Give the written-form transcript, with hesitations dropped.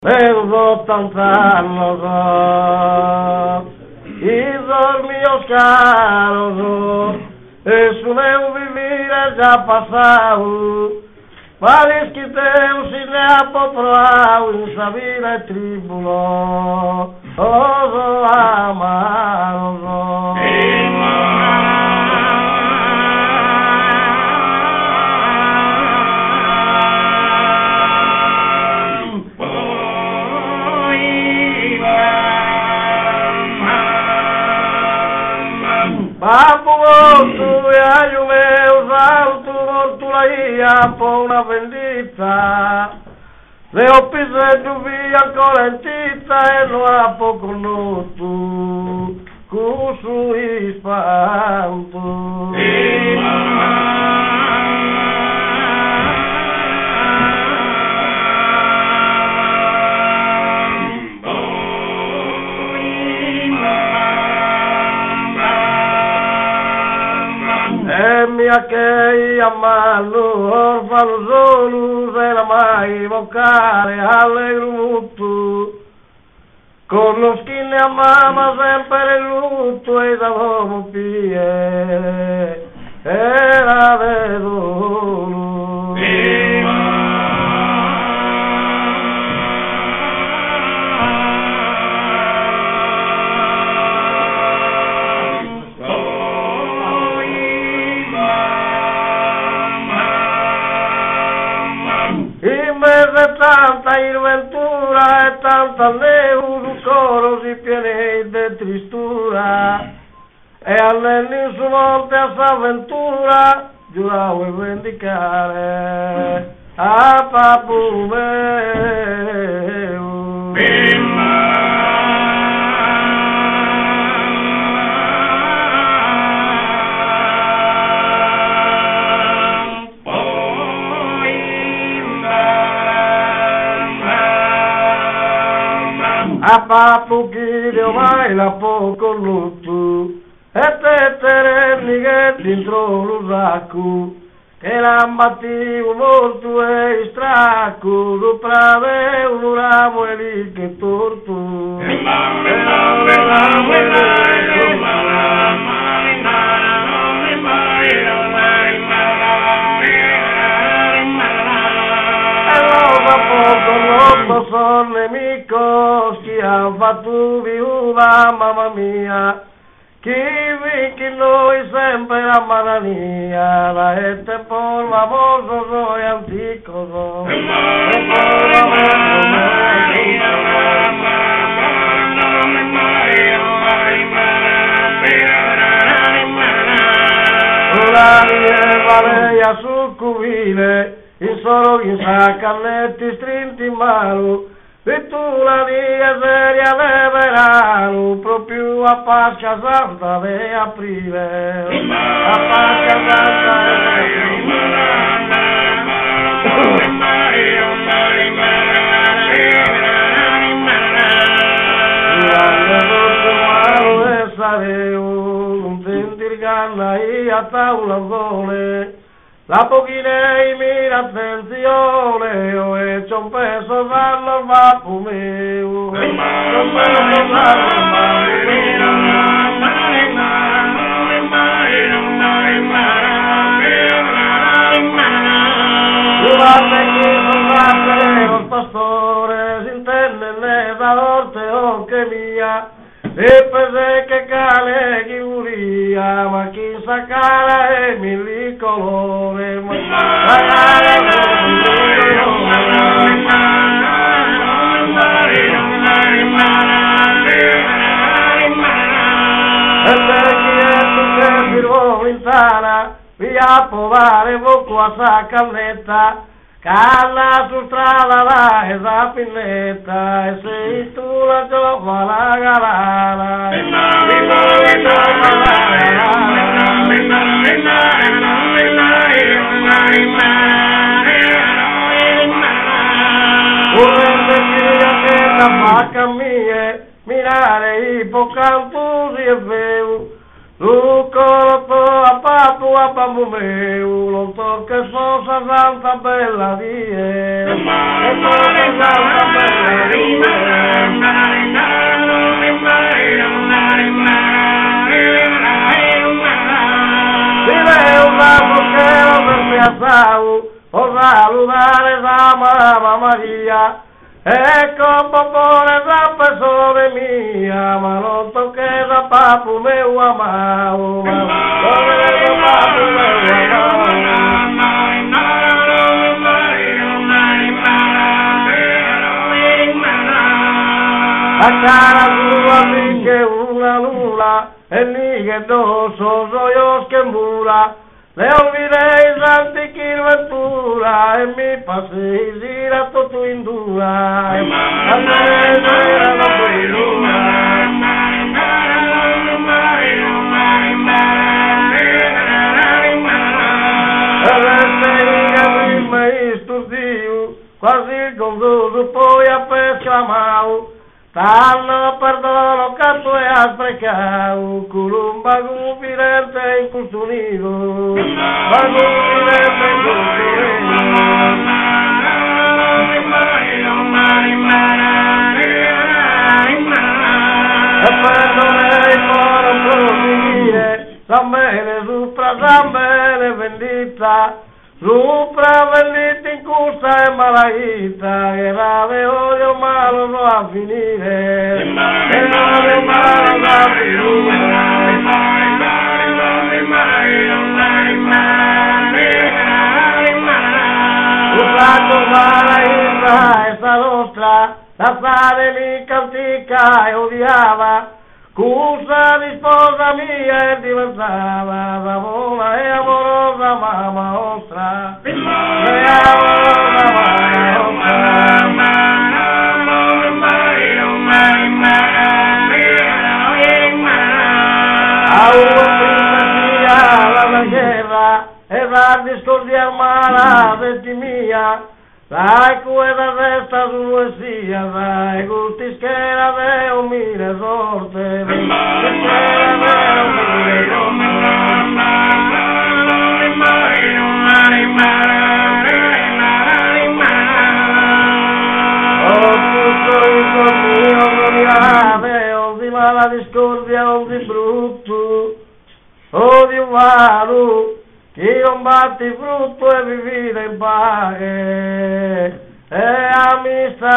Meus 80 anos, e dos meus caros, esse meu viver é já passado. Parece que Deus se lhe apoprou em saber a tribulou, os amados. Papo outro e aí o meu salto mortularia por una bendita. Se eu pisei via correntita e não há pouco noto curso e espanto. Minha che ia mano orfano solo era mai vocare allegro molto con lo skin a mamma sempre il lutto e da uomo pie era vero tanta inventura e tanta neurocoros e pieni de tristura e all'inizio volte a s'avventura giuravo e vendicare a papu meu. A papo che deu mai la poco lutto e te tereniche dentro lo sacco che l'ammattivo morto e stracco sopra un ramo e lì che torto son nemici che hanno fatto viuda mamma mia che noi sempre la manania la ete por famoso soy antico la nieva lei a succubile in solo in saccanetti strinti in mano e tu la via seria de verano proprio a Pasqua Santa de aprile a Pasqua Santa de sareu non sentir ganna e a taulandone la pochina e mira attenzione, ho hecho un peso dallo papu meu. Durante che sono los pastores, intendene da orte o che mia, e pensé che cale chi uria, ma chi sa cara e mi colore, via povare poco a saccannetta canna su strada la esa pinnetta e sei tu la giofa la galana che la vacca mia mirare i pocantusi e veu Lucco a papu a bambu meu, non tocca sposa santa bella die, e non è santa bella die. Maria, o salutare sa mamma Maria, ecco popone sa persone mia, ma non tocche da papu meu amao, ma non papu meu a cara tua finché una luna, e lì che dosso soy che mura, le olvidei santi chi ventura, e mi passi girato tu in dura, a me era la quasi confuso poi a esclamau, tanto perdono che tu hai sprecato, culumba gufirente in custonido, ma gufirente in custonido. E perdonei por prodigire, sambene supra sambene bendita, supra bendita in custa e malaita, che rave odio malo no a finire, che rave malo no a finire. Usato malaita esta nostra, la fare lì cantica e odiava, cusa di sposa mia e diventava buona e amorosa mamma nostra, e amorosa mamma a una la guerra e la discordia mala de mia, la cuerda resta su poesia, la gustisquera de umile sorte, la discordia ogni brutto, odio umano, che non batti frutto e vivere in pace e amistà.